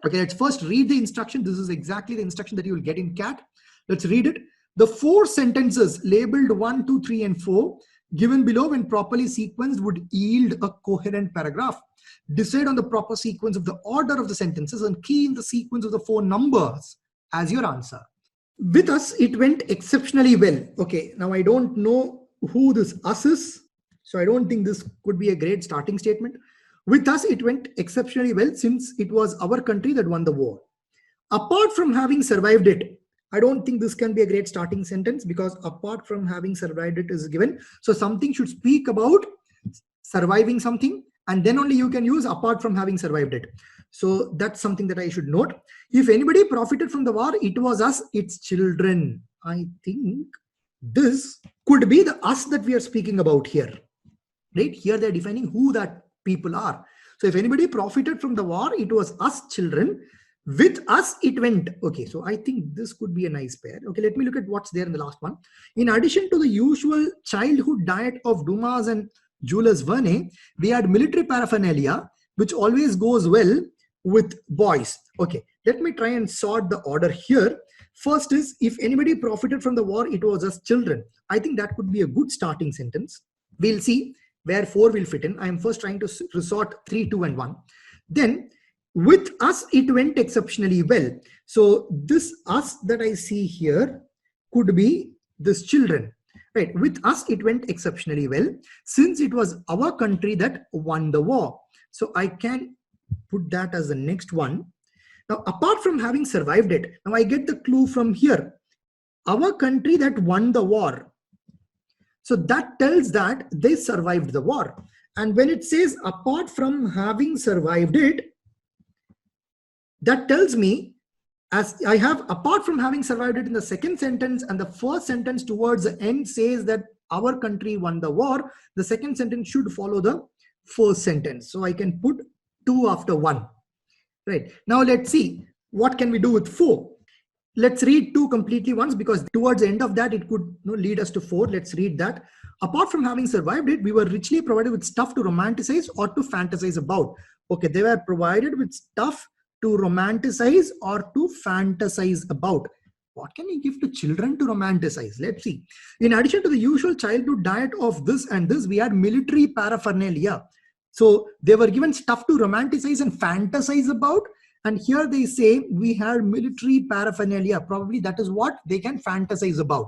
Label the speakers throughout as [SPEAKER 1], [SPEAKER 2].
[SPEAKER 1] Okay, let's first read the instruction. This is exactly the instruction that you will get in CAT. Let's read it. The 4 sentences labeled 1, 2, 3, and 4 given below, when properly sequenced, would yield a coherent paragraph. Decide on the proper sequence of the order of the sentences and key in the sequence of the 4 numbers as your answer. With us, it went exceptionally well. Okay, now I don't know who this us is, so I don't think this could be a great starting statement. With us, it went exceptionally well since it was our country that won the war. Apart from having survived it, I don't think this can be a great starting sentence, because apart from having survived it is given. So something should speak about surviving something, and then only you can use apart from having survived it. So that's something that I should note. If anybody profited from the war, it was us, its children. I think this could be the us that we are speaking about here. Right? Here they're defining who that people are. So if anybody profited from the war, it was us children. With us, it went. Okay, so I think this could be a nice pair. Okay, let me look at what's there in the last one. In addition to the usual childhood diet of Dumas and Jules Verne, we had military paraphernalia, which always goes well with boys. Okay, let me try and sort the order here. First is, if anybody profited from the war, it was us children. I think that could be a good starting sentence. We'll see where 4 will fit in. I am first trying to resort 3, 2, and 1. Then with us, it went exceptionally well. So this us that I see here could be this children. Right? With us, it went exceptionally well since it was our country that won the war. So I can put that as the next one. Now, apart from having survived it, now I get the clue from here. Our country that won the war. So that tells that they survived the war. And when it says apart from having survived it, that tells me, as I have apart from having survived it in the second sentence, and the first sentence towards the end says that our country won the war, the second sentence should follow the first sentence. So I can put 2 after 1. Right. Now let's see, what can we do with 4? Let's read 2 completely once, because towards the end of that, it could lead us to 4. Let's read that. Apart from having survived it, we were richly provided with stuff to romanticize or to fantasize about. Okay, they were provided with stuff to romanticize or to fantasize about. What can you give to children to romanticize? Let's see. In addition to the usual childhood diet of this and this, we had military paraphernalia. So they were given stuff to romanticize and fantasize about. And here they say we had military paraphernalia. Probably that is what they can fantasize about,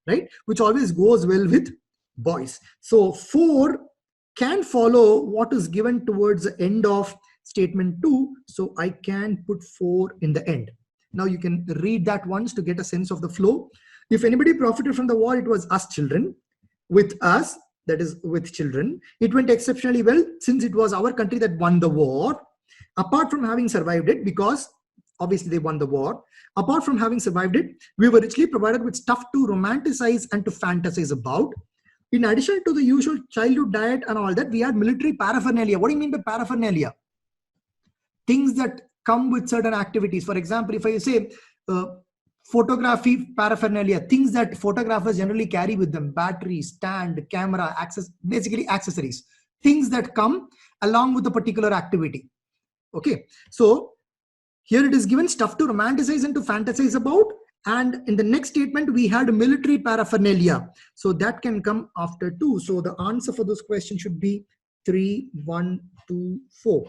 [SPEAKER 1] right? Which always goes well with boys. So 4 can follow what is given towards the end of statement 2. So I can put 4 in the end. Now you can read that once to get a sense of the flow. If anybody profited from the war, it was us children. With us, that is with children, it went exceptionally well since it was our country that won the war. Apart from having survived it, because obviously they won the war, apart from having survived it, we were richly provided with stuff to romanticize and to fantasize about. In addition to the usual childhood diet and all that, we had military paraphernalia. What do you mean by paraphernalia? Things that come with certain activities. For example, if I say photography paraphernalia, things that photographers generally carry with them: battery, stand, camera, access, basically accessories, things that come along with a particular activity. Okay, so here it is given stuff to romanticize and to fantasize about, and in the next statement we had military paraphernalia, so that can come after 2. So the answer for this question should be 3, 1, 2, 4.